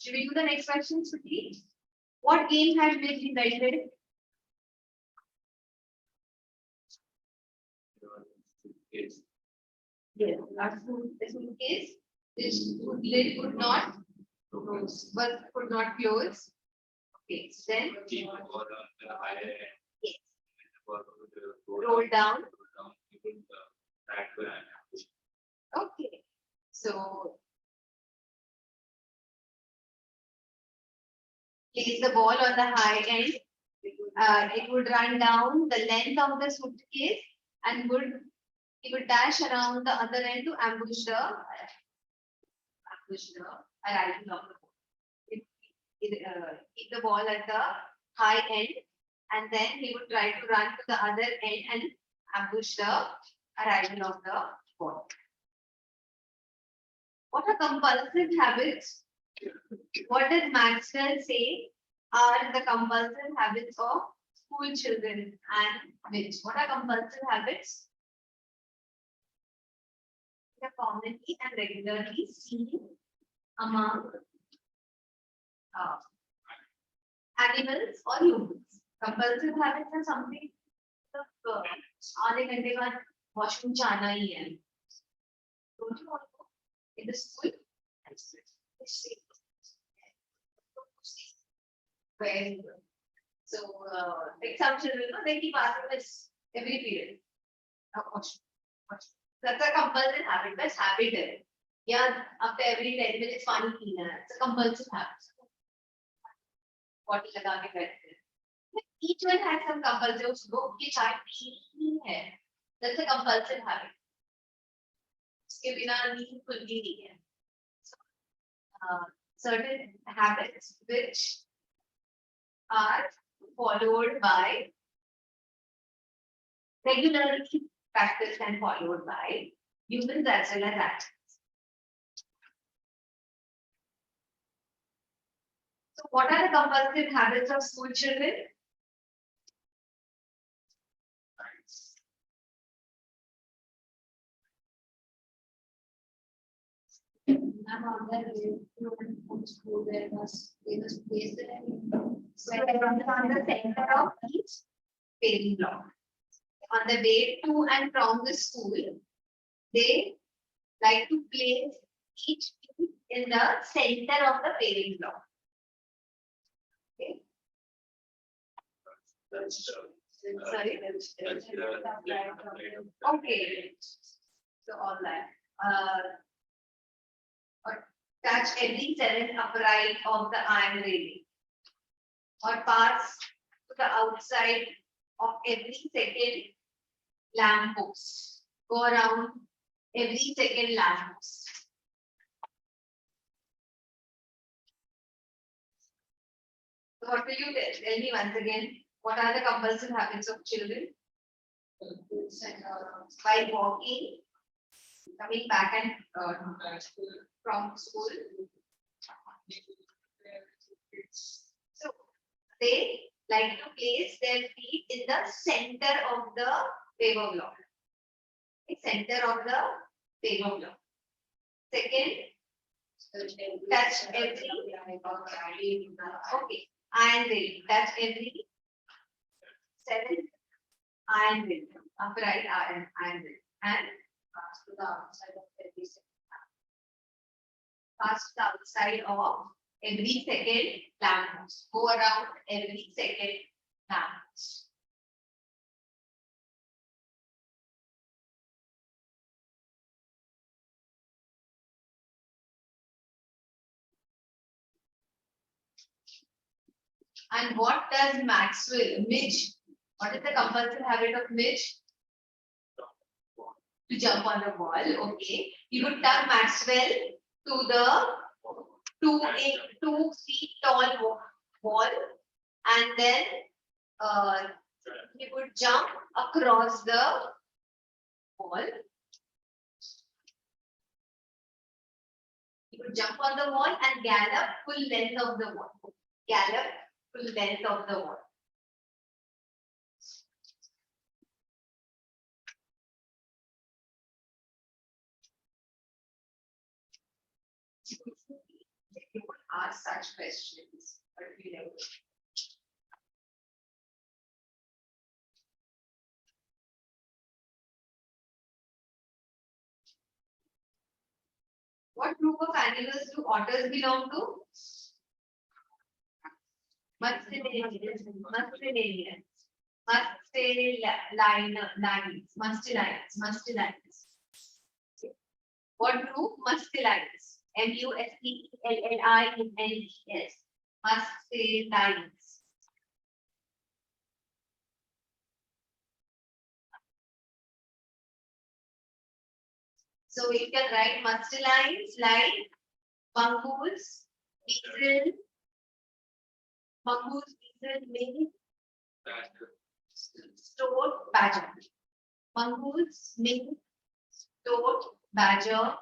Should we do the next question quickly? What game has been invented? Yes. Yes, last case. This lid could not close, but could not close. Okay, so then Keep the ball on the higher end. yes, The ball roll down. keeping the track and push. Okay, so place the ball on the high end. It would run down the length of the suitcase and it would dash around the other end to ambush the arrival of the ball. Keep the ball at the high end, and then he would try to run to the other end and ambush the arrival of the ball. What are compulsive habits? What does Maxwell say are the compulsive habits of school children and which? What are compulsive habits? They are commonly and regularly seen among animals or humans. Compulsive habits are something आधे घंटे बाद washroom जाना ही है. Don't you want to go in the school? Very good. So, like some children, they keep asking this every period. That's a compulsive habit. That's habit. Yeah, after every 10 minutes, पानी पीना है. It's a compulsive habit. Bottle लगा के बैठते हैं. Each one has some compulsive. लोग की चाय पीनी है. That's a compulsive habit. उसके बिना नींद खुलती नहीं है. Certain habits which are followed by regularly practiced and followed by humans as well as animals. So what are the compulsive habits of school children? I'm on the way to school. There was place there. So on the center of each paving block. On the way to and from the school, they like to place each piece in the center of the paving block. Okay. Sorry. Okay. So all that. Or touch every seventh upright of the iron railing, or pass to the outside of every second lamp post. Go around every second lamp post. So what will you tell me once again? What are the compulsive habits of children? While walking, coming back and from school. So they like to place their feet in the center of the paver block. Center of the paver block. Second, touch every okay iron railing. Touch every seventh iron railing. Upright iron railing and pass to the outside of every second. Pass to the outside of every second lamp. Go around every second lamp. And what does Maxwell, Midge, what is the compulsive habit of Midge? To jump on the wall, okay. He would tug Maxwell to the 2 feet tall wall, and then he would jump across the wall. He would jump on the wall and gallop full length of the wall. Gallop full length of the wall. You would ask such questions, but we never. What group of animals do otters belong to? Mustelinians. Mustelines. What group? Mustelines. Mustelines. Mustelines. So we can write mustelines like mongoose, weasel, mink, stoat, badger. Mongoose, mink, stoat, badger.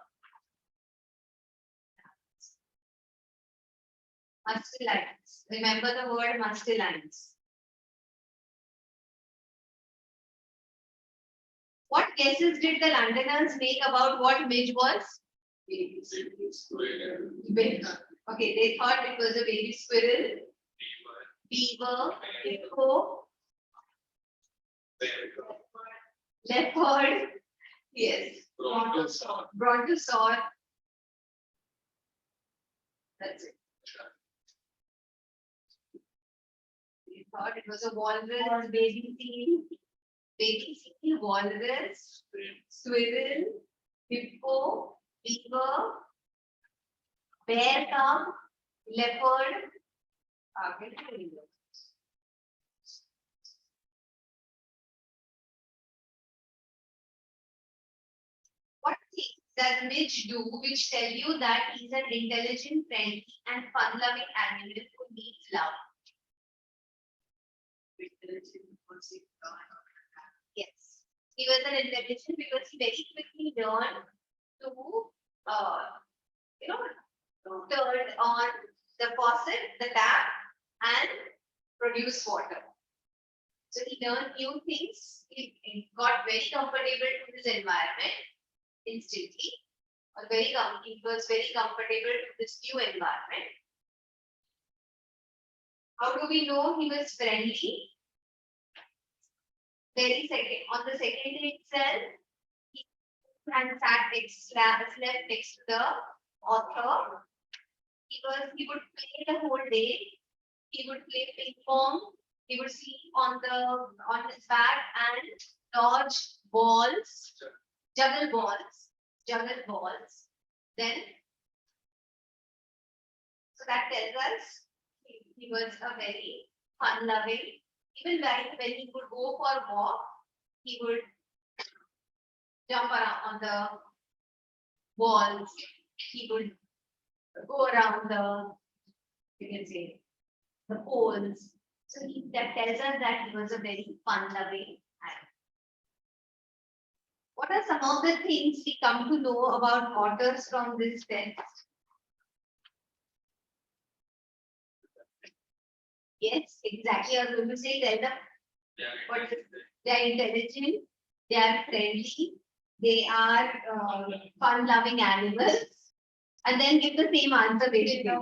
Mustelines. Remember the word mustelines. What guesses did the Londoners make about what midge was? Baby. Okay, they thought it was a baby squirrel, beaver, hippo, leopard, yes, brontosaur. That's it. They thought it was a walrus, baby seal, walrus, squirrel, hippo, beaver, bear cub, leopard. What things does Mitch do which tell you that he's an intelligent, friendly, and fun-loving animal who needs love? Yes, he was an intelligent because he very quickly learned to, turn on the faucet, the tap, and produce water. So he learned new things. He got very comfortable in his environment instantly. He was very comfortable with this new environment. How do we know he was friendly? On the second day itself, he slept next to the author. He would play the whole day. He would play ping pong. He would sleep on his back and dodge balls, juggle balls. Then, so that tells us he was a very fun-loving. Even when he would go for a walk, he would jump around on the walls. He would go around the poles. So that tells us that he was a very fun-loving animal. What are some of the things we come to know about otters from this text? Yes, exactly. I was going to say they are intelligent, they are friendly, they are fun-loving animals, and then give the same answer basically.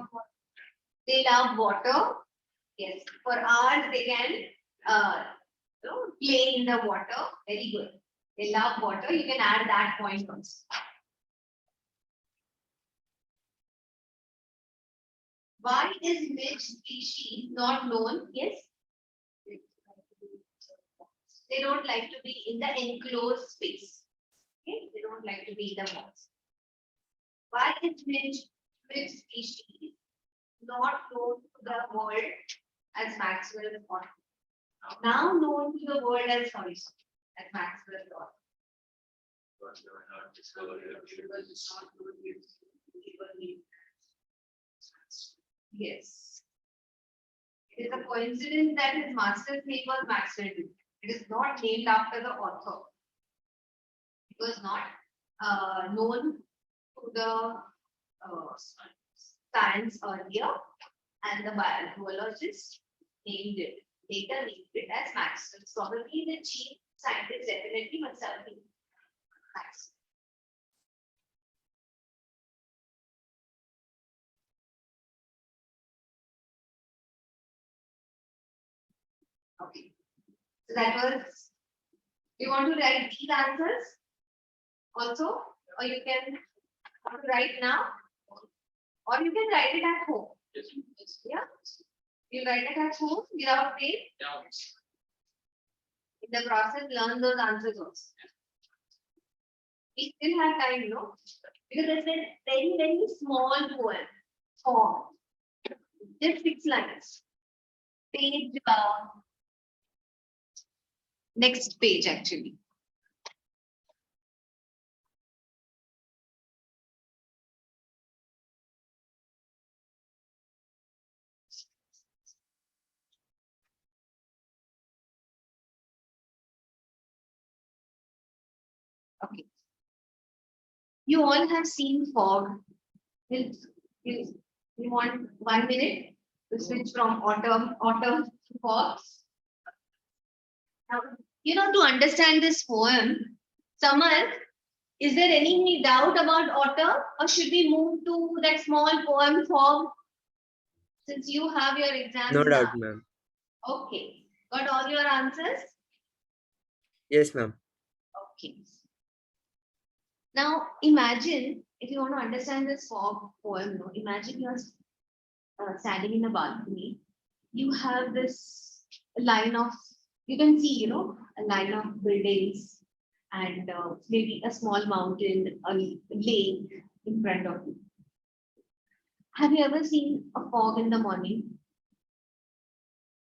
They love water. Yes, for hours they can play in the water. Very good. They love water. You can add that point also. Why is which species not known? Yes. They don't like to be in the enclosed space. Okay? They don't like to be in the malls. Why is which species not known to the world as Maxwell's law? Now known to the world as Maxwell's law. Yes. It is a coincidence that his master's name was Maxwell. It is not named after the author. It was not known to the science earlier, and the biologist named it. Later named it as Maxwell. Probably the chief scientist definitely must have been Maxwell. Okay. So that was, you want to write these answers also, or you can write now, or you can write it at home. Yes. Yeah. You write it at home without pain. Yeah. In the process, learn those answers also. We still have time, no? Because it's a very, very small poem. Or just 6 lines. Page, next page actually. Okay. You all have seen fog. You, you want 1 minute to switch from autumn to fog? Now, to understand this poem, Samar, is there any doubt about autumn, or should we move to that small poem fog? Since you have your exams No doubt, now. ma'am. Okay. Got all your answers? Yes, ma'am. Okay. Now imagine, if you want to understand this fog poem, no, imagine you're standing in a balcony. You have this line of, you can see, a line of buildings and maybe a small mountain, a lake in front of you. Have you ever seen a fog in the morning?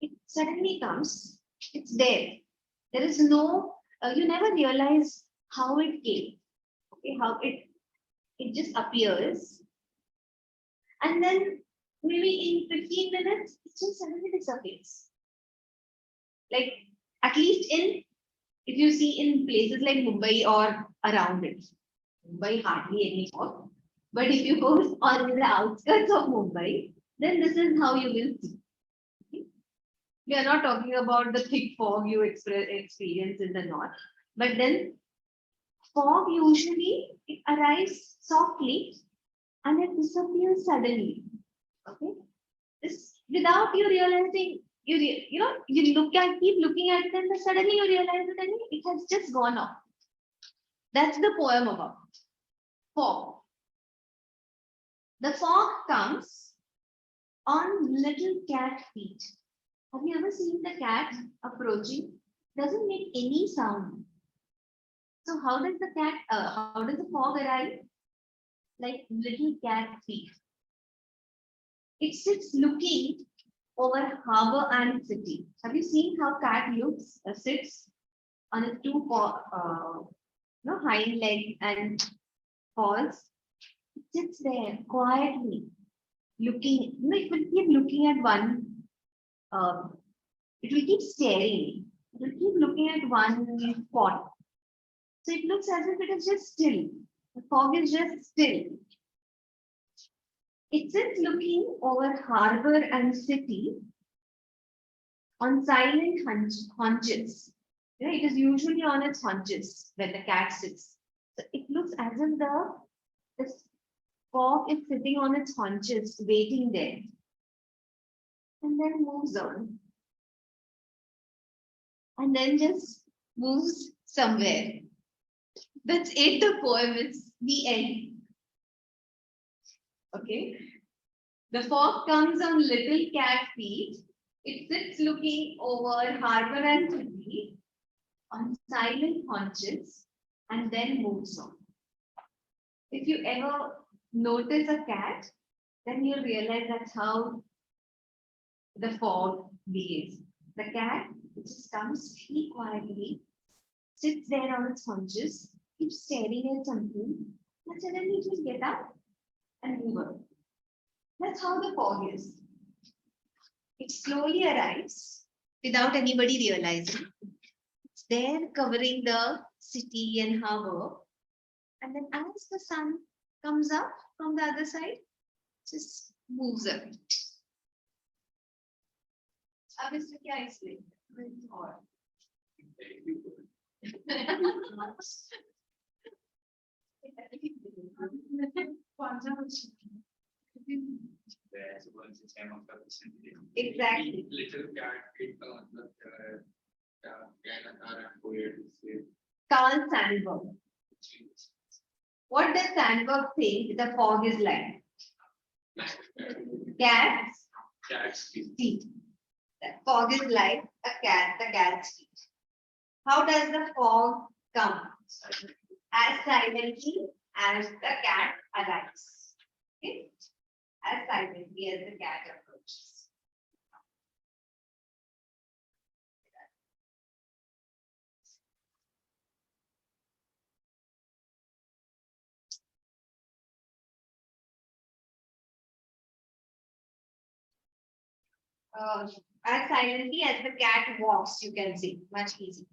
It suddenly comes, it's there. There is no, you never realize how it came. Okay, how it just appears. And then maybe in 15 minutes, it just suddenly disappears. Like, at least if you see in places like Mumbai or around it. Mumbai hardly any fog. But if you go on the outskirts of Mumbai, then this is how you will see. Okay? We are not talking about the thick fog you experience in the north. But then fog usually it arrives softly and it disappears suddenly. Okay, this without you realizing, you keep looking at it, and then suddenly you realize that it has just gone off. That's the poem about fog. The fog comes on little cat feet. Have you ever seen the cat approaching? Doesn't make any sound. So how does the fog arrive? Like little cat feet. It sits looking over harbor and city. Have you seen how cat sits on its two hind legs and paws? It sits there quietly, looking. It will keep looking at one. It will keep staring. It will keep looking at one spot. So it looks as if it is just still. The fog is just still. It sits looking over harbor and city on silent haunches. It is usually on its haunches when the cat sits. So it looks as if the fog is sitting on its haunches, waiting there. And then moves on. And then just moves somewhere. That's it, the poem is the end. Okay. The fog comes on little cat feet. It sits looking over harbor and city on silent haunches and then moves on. If you ever notice a cat, then you'll realize that's how the fog behaves. The cat just comes very quietly, sits there on its haunches, keeps staring at something, and suddenly it will get up and move on. That's how the fog is. It slowly arrives without anybody realizing. It's there covering the city and harbor. And then as the sun comes up from the other side, just moves up. अब इसमें क्या explain? और कौन सा Where once it's time of the percentage. Exactly. Little cat, Carl Sandburg. What does Sandburg think the fog is like? Cat's Cat's teeth. teeth. The fog is like a cat, the cat's teeth. How does the fog come? As silently as the cat arrives. Okay? As silently as the cat approaches. As silently as the cat walks, you can see, much easy.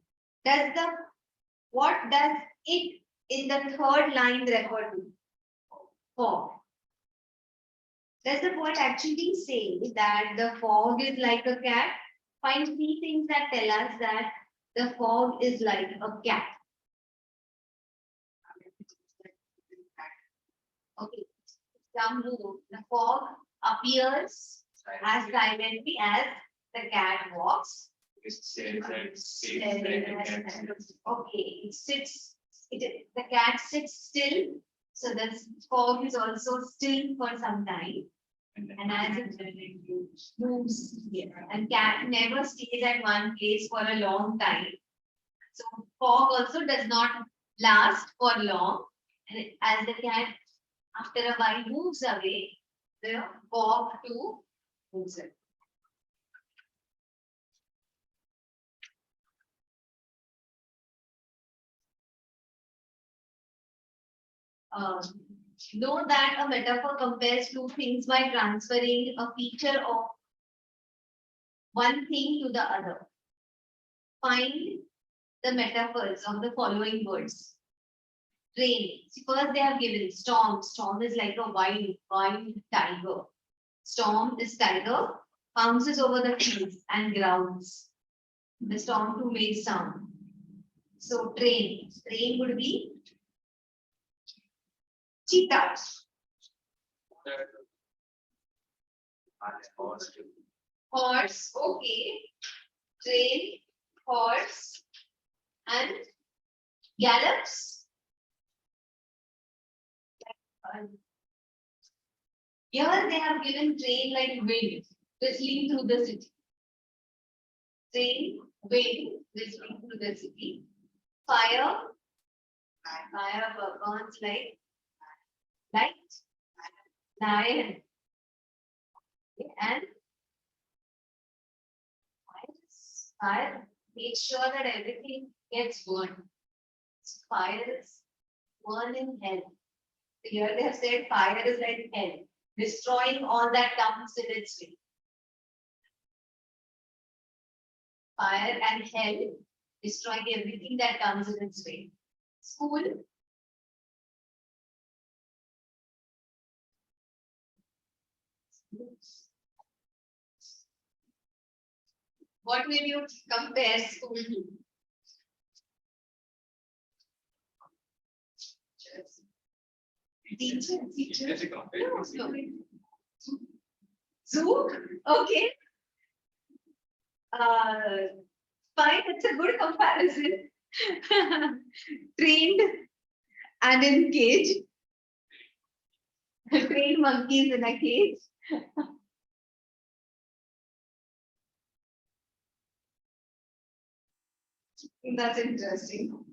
What does it in the third line refer to? Fog. Does the poet actually say that the fog is like a cat? Find 3 things that tell us that the fog is like a cat. Okay. Some rule. The fog appears as silently as the cat walks. Okay, it sits. The cat sits still, so the fog is also still for some time. And as it moves here, and cat never stays at one place for a long time. So fog also does not last for long, and as the cat after a while moves away, the fog too moves away. Know that a metaphor compares 2 things by transferring a feature of one thing to the other. Find the metaphors of the following words. Rain. See, first they have given storm. Storm is like a wild tiger. Storm is tiger, bounces over the trees and growls. The storm too makes sound. So train. Train would be cheetah. Horse, okay. Train, horse, and gallops. Here they have given train like wind, whistling through the city. Train, wind, whistling through the city. Fire, fire burns like light, lion, and fire makes sure that everything gets burned. Fire is burn in hell. Here they have said fire is like hell, destroying all that comes in its way. Fire and hell destroying everything that comes in its way. School. What will you compare school to? Teacher. No. Zoo? Okay. Fine, it's a good comparison. Trained and in cage. Trained monkeys in a cage. That's interesting.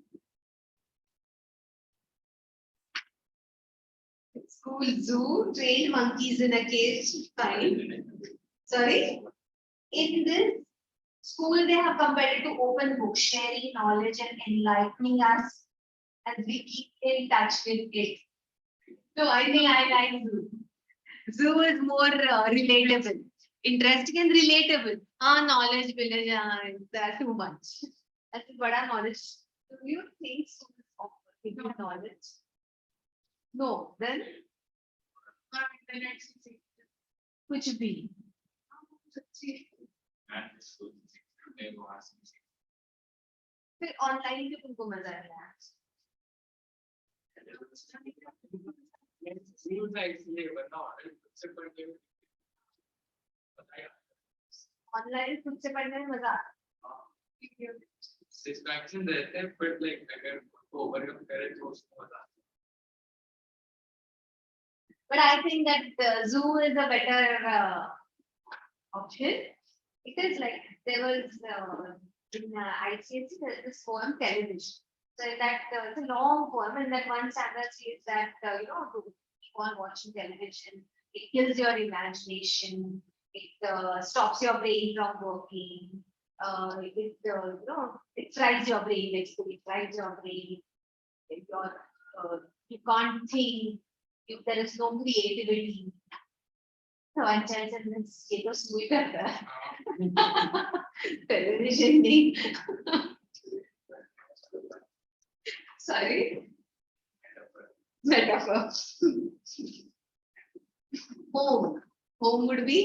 School zoo, trained monkeys in a cage. Fine. Sorry. In this school, they have compared it to open book, sharing knowledge and enlightening us as we keep in touch with it. So I think I like zoo. Zoo is more relatable, interesting and relatable. Knowledge village, that's too much. That's a bada knowledge. Do you think zoo is offering knowledge? No, then which be? फिर online भी तुमको मजा आया online खुद से पढ़ने में मजा आता है। डिस्ट्रैक्शन रहते हैं बट लाइक अगर उसको ओवरकम करे तो उसको मजा आता But I think that zoo is a better option because like there was in ICSE there's this poem television. So that it's a long poem and that one standard says that to keep on watching television, it kills your imagination, it stops your brain from working, it fries your brain, basically it fries your brain. You can't think. If there is no creativity. So one child said, "Let's get a sweet television name." Sorry, metaphor. Home. Home would be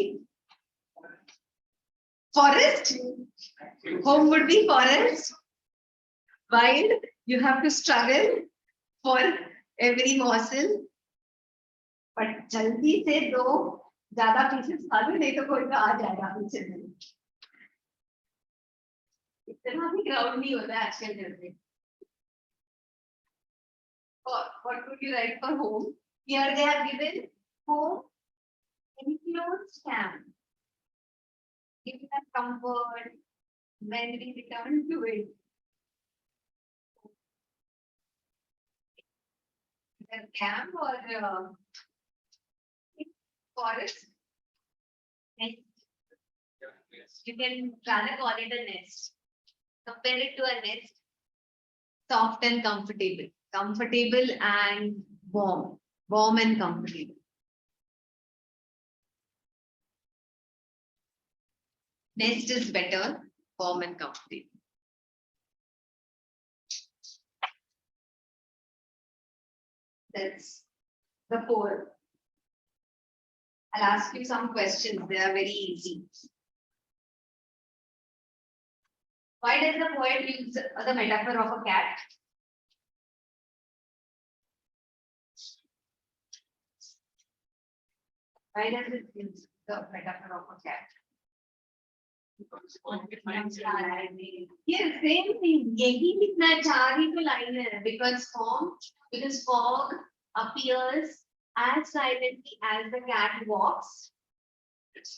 forest. Home would be forest. Wild. You have to struggle for every morsel. But जल्दी से दो ज्यादा pieces खा लो नहीं तो कोई तो आ जाएगा पीछे से इतना भी क्राउड नहीं होता है आजकल घर में what would you write for home here they have given home enclosed camp giving us comfort when we return to it the camp or forest nest. Yes. You can rather call it a nest. Compare it to a nest. Soft and comfortable. Comfortable and warm. Warm and comfortable. Nest is better. Warm and comfortable. That's the poem. I'll ask you some questions. They are very easy. Why does the poet use the metaphor of a cat? Why does it use the metaphor of a cat? Yes, same thing. यही लिखना चाह रही तो line है because fog appears as silently as the cat walks.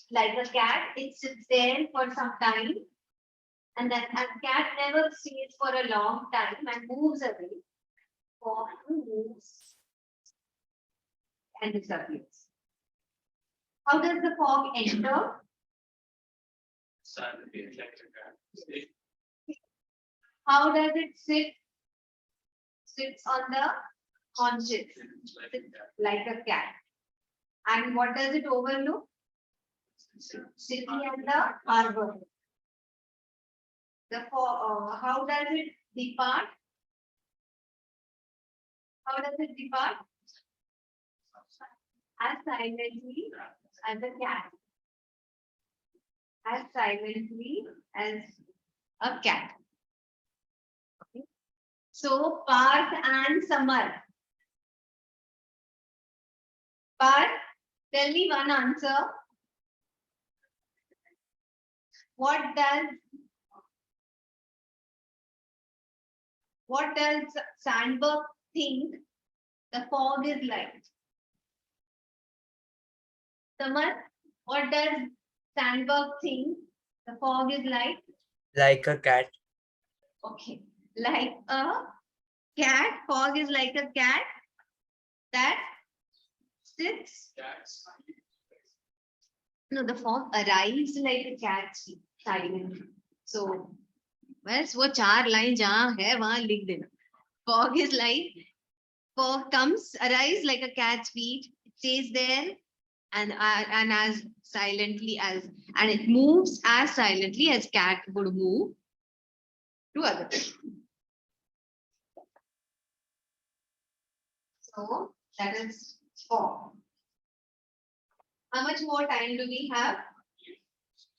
Like a cat, it sits there for some time, and then a cat never stays for a long time and moves away. Fog moves and disappears. How does the fog enter? How does it sit? Sits on the haunches, like a cat. And what does it overlook? City and the harbor. How does it depart? How does it depart? As silently as a cat. As silently as a cat. Okay. So, Parth and Samar. Parth, tell me one answer. What does Sandberg think the fog is like? Samar, what does Sandberg think the fog is like? Like a cat. Okay, like a cat. Fog is like a cat that sits. No, the fog arrives like a cat silently. So, बस वो 4 line जहाँ है वहाँ लिख देना. Fog is like, fog arrives like a cat's feet, it stays there and as silently as, and it moves as silently as cat would move to other people. So that is fog. How much more time do we have?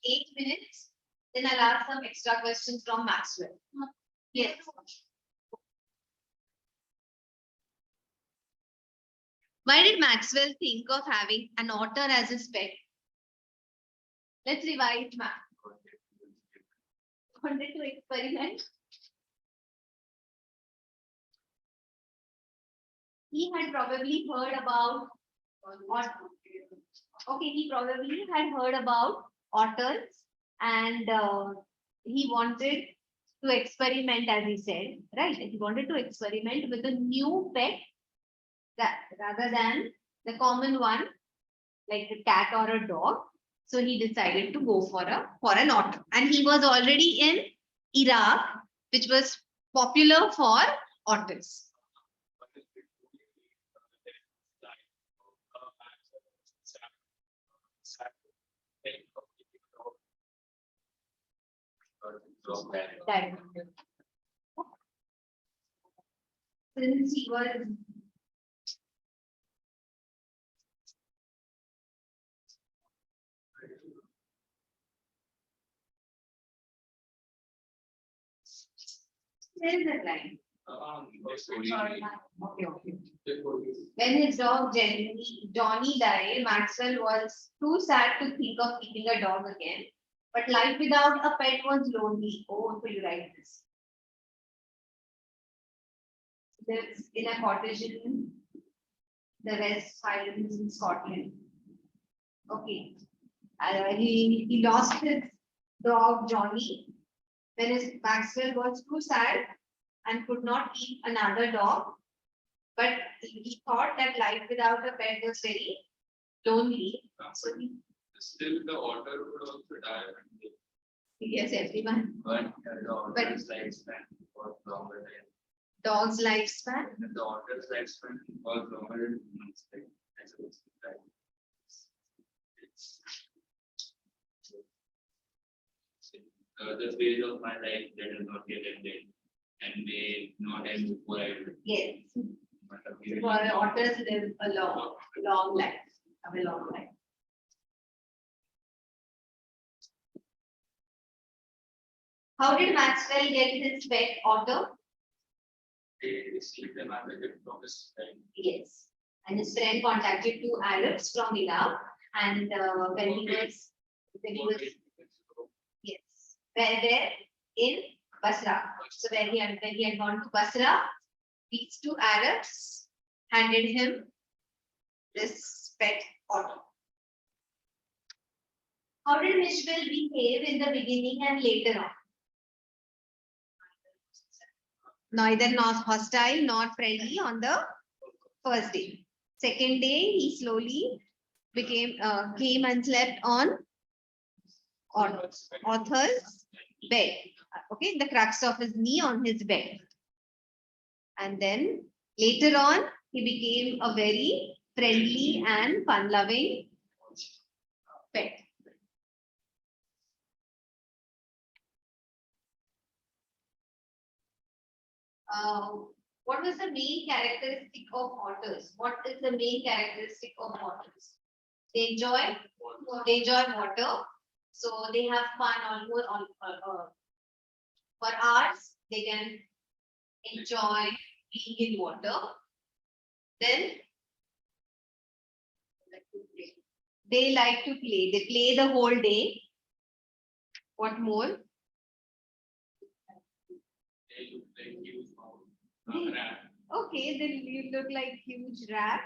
8 minutes. Then I'll ask some extra questions from Maxwell. Yes. Why did Maxwell think of having an otter as his pet? Let's revise math. Wanted to experiment. He had probably heard about he probably had heard about otters and he wanted to experiment, as he said, right? He wanted to experiment with a new pet that rather than the common one, like a cat or a dog. So he decided to go for an otter. And he was already in Iraq, which was popular for otters. That since he was there is a line. When his dog Johnny died, Maxwell was too sad to think of keeping a dog again. But life without a pet was lonely. Oh, so you write this. Lives in a cottage in the West Highlands in Scotland. Okay. He lost his dog Johnny when his Maxwell was too sad and could not keep another dog. But he thought that life without a pet was very lonely. So still the otter would also die. yes, everyone. But the otter's lifespan was longer than Dog's lifespan. the otter's lifespan was longer than humans. Like, the phase of my life that is not yet ended and may not end before I do. Yes. But For otters live a long life. Have a long life. How did Maxwell get his pet otter? they received them as a gift from his friend. Yes. And his friend contacted two Arabs from Iraq, and when he was yes, where in Basra. So when he had gone to Basra, these two Arabs handed him this pet otter. How did Mishville behave in the beginning and later on? Neither not hostile, not friendly on the first day. Second day, he slowly came and slept on author's bed. Okay, the crux of his knee on his bed. And then later on, he became a very friendly and fun-loving pet. What was the main characteristic of otters? What is the main characteristic of otters? They enjoy water. So they have fun almost for hours. They can enjoy being in water. Then they like to play. They play the whole day. What more? Okay, then you look like huge rat.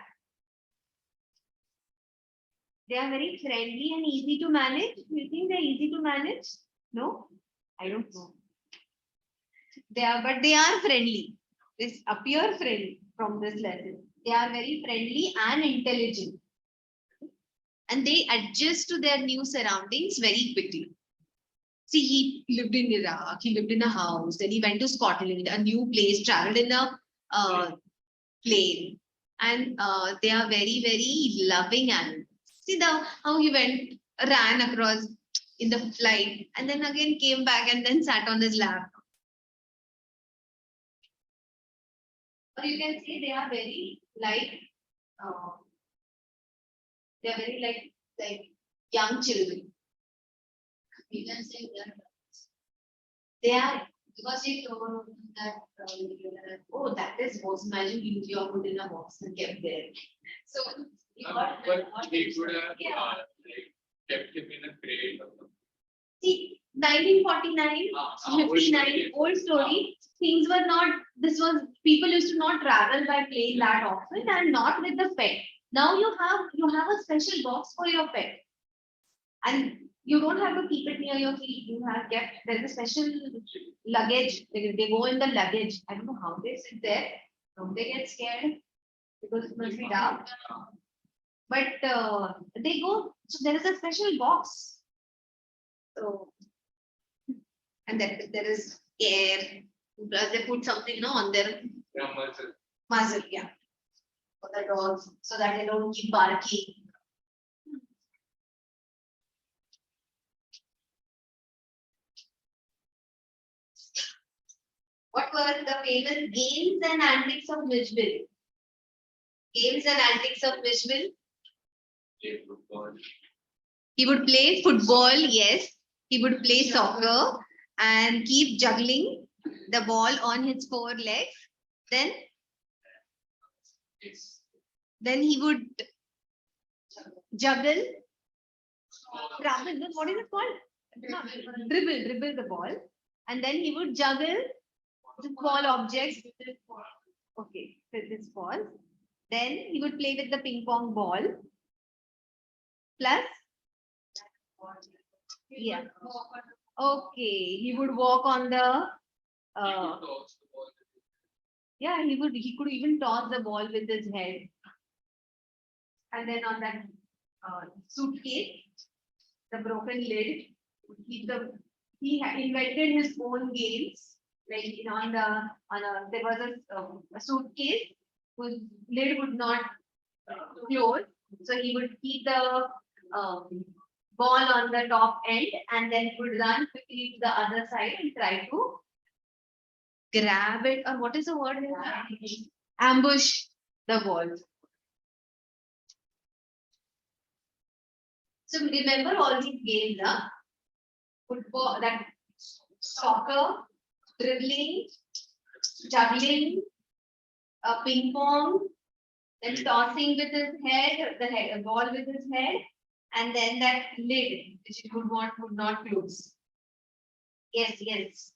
They are very friendly and easy to manage. Do you think they're easy to manage? No, I don't know. But they are friendly. This appear friendly from this lesson. They are very friendly and intelligent. And they adjust to their new surroundings very quickly. See, he lived in Iraq, he lived in a house, then he went to Scotland, a new place, traveled in a plane. And they are very, very loving animals. See how he ran across in the flight and then again came back and then sat on his lap. Or you can say they are very like young children. You can say they are because you told that that is box. Imagine you are put in a box and kept there. So But they could have kept him in a crate or something. See, 1949, Old 59, story. old story. Things were not, this was, people used to not travel by plane that often and not with the pet. Now you have a special box for your pet. And you don't have to keep it near your feet. You have kept, there's a special luggage. They go in the luggage. I don't know how they sit there. Don't they get scared? Because it must be dark. But they go, so there is a special box. So, and that there is air. Plus they put something on their Yeah, muzzle. muzzle, yeah. For the dogs, so that they don't keep barking. What were the famous games and antics of Mishville? Games and antics of Mishville? Play football. He would play football, yes. He would play soccer and keep juggling the ball on his four legs. Then Yes. he would juggle, travel, what is it called? No, dribble the ball. And then he would juggle the small objects. Okay, with this ball. Then he would play with the ping pong ball. Plus, yeah. Okay, he would walk on the. Toss the ball. Yeah, he could even toss the ball with his head. And then on that suitcase, the broken lid, he invented his own games. Like there was a suitcase whose lid would not close. So he would keep the ball on the top end and then he would run quickly to the other side and try to grab it, or what is the word? Ambush the ball. So remember all these games, huh? Football, that soccer, dribbling, juggling, ping pong, then tossing with his head, the ball with his head, and then that lid which he would not close. Yes.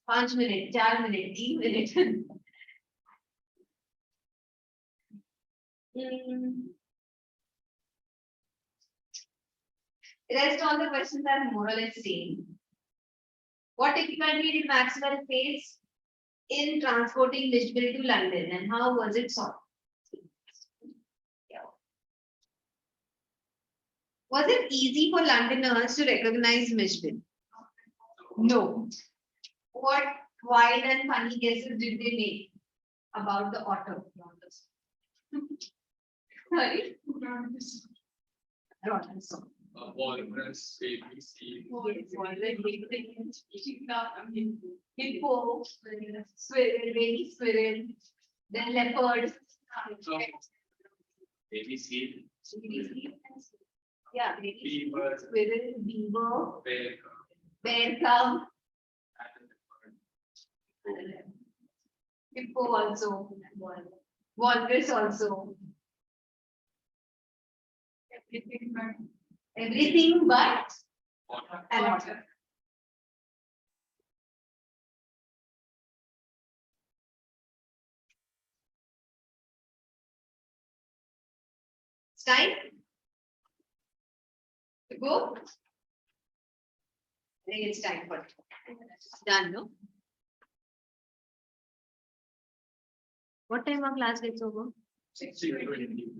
5 minutes, 4 minutes, 3 minutes. Rest all the questions are more or less same. What difficulty did Maxwell face in transporting Mishville to London, and how was it solved? Was it easy for Londoners to recognize Mishville? No. What wild and funny guesses did they make about the author? Sorry? Robinson. Walrus, ABC. Hippo, squirrel, baby squirrel, then leopard. ABC. Yeah, baby Beaver. squirrel, beaver, Bear. bear cub, hippo also, walrus also. Everything but an otter. It's time to go. I think it's time for it. Done, no? What time our class gets over? 6:20.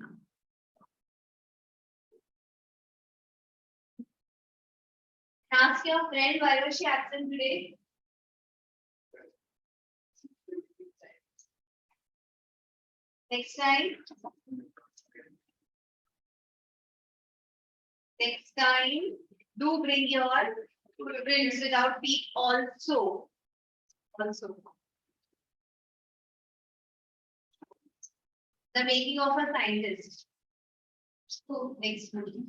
Ask your friend why was she absent today? Next time. Next time, do bring your footprints without feet also. The making of a scientist. So next one.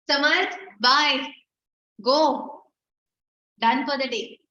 Samarth, bye. Go. Done for the day.